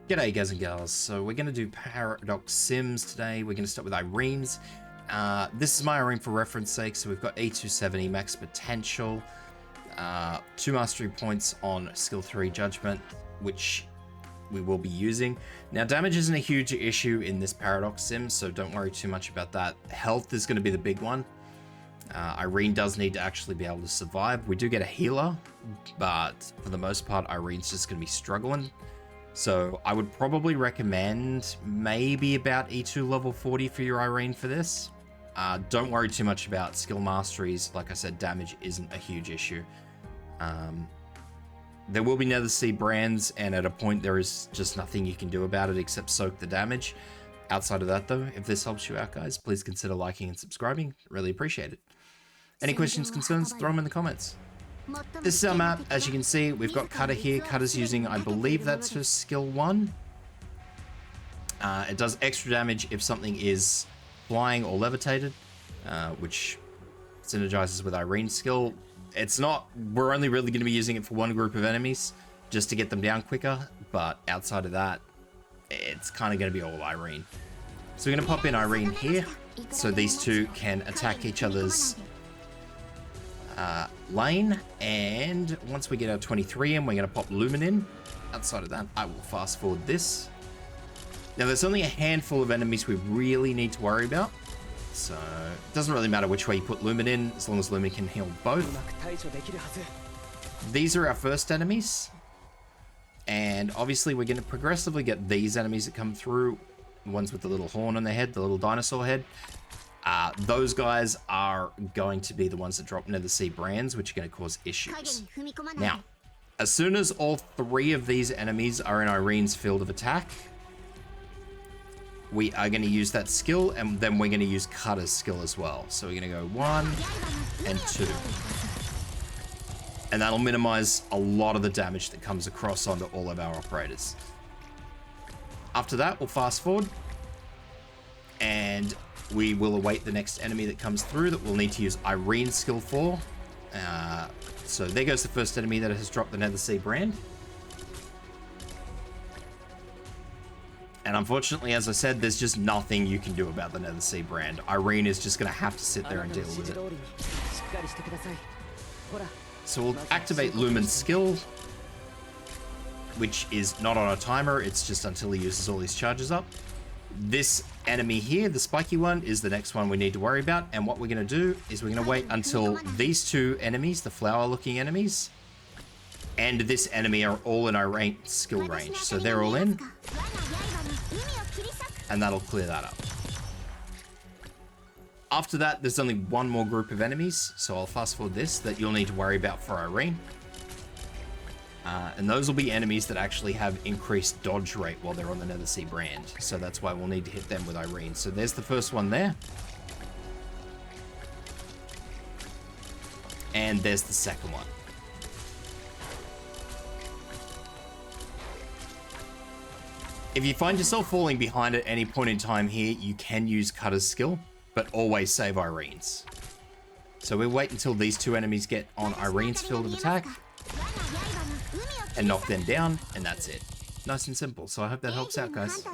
G'day guys and girls, so we're going to do Paradox Sims today. We're going to start with Irene's. This is my Irene for reference sake, so we've got A270 max potential, 2 mastery points on skill 3 judgment, which we will be using. Now damage isn't a huge issue in this Paradox Sim, so don't worry too much about that. Health is going to be the big one. Irene does need to actually be able to survive. We do get a healer, but for the most part Irene's just going to be struggling. So I would probably recommend maybe about E2 level 40 for your Irene for this. Don't worry too much about skill masteries. Like I said, damage isn't a huge issue. There will be Nether Sea brands, and at a point there is just nothing you can do about it except soak the damage. Outside of that though, if this helps you out guys, please consider liking and subscribing. Really appreciate it. Any questions, concerns, throw them in the comments. This is our map. As you can see, we've got Cutter here. Cutter's using, I believe that's her skill 1. It does extra damage if something is flying or levitated, which synergizes with Irene's skill. It's not, we're only really going to be using it for one group of enemies, just to get them down quicker, but outside of that, it's kind of going to be all Irene. So we're going to pop in Irene here, so these two can attack each other's lane, and once we get our 23 in, we're going to pop Lumen in. Outside of that, I will fast forward this. Now there's only a handful of enemies we really need to worry about, so it doesn't really matter which way you put Lumen in, as long as Lumen can heal both. These are our first enemies, and obviously we're going to progressively get these enemies that come through, the ones with the little horn on their head, the little dinosaur head. Those guys are going to be the ones that drop Nether Sea brands, which are going to cause issues. Now, as soon as all 3 of these enemies are in Irene's field of attack, we are going to use that skill, and then we're going to use Cutter's skill as well. So we're going to go 1 and 2. And that'll minimize a lot of the damage that comes across onto all of our operators. After that, we'll fast forward, and we will await the next enemy that comes through that we'll need to use Irene's skill for. So there goes the first enemy that has dropped the Nether Sea brand. And unfortunately, as I said, there's just nothing you can do about the Nether Sea brand. Irene is just going to have to sit there and deal with it. So we'll activate Lumen's skill, which is not on a timer. It's just until he uses all his charges up. This enemy here, the spiky one, is the next one we need to worry about. And what we're going to do is we're going to wait until these 2 enemies, the flower looking enemies, and this enemy are all in Irene's skill range. So they're all in, and that'll clear that up. After that, there's only one more group of enemies, so I'll fast forward this, that you'll need to worry about for Irene. And those will be enemies that actually have increased dodge rate while they're on the Nether Sea brand. So that's why we'll need to hit them with Irene. So there's the first one there. And there's the second one. If you find yourself falling behind at any point in time here, you can use Cutter's skill, but always save Irene's. So we'll wait until these 2 enemies get on Irene's field of attack and knock them down, and that's it. Nice and simple. So I hope that helps out, guys.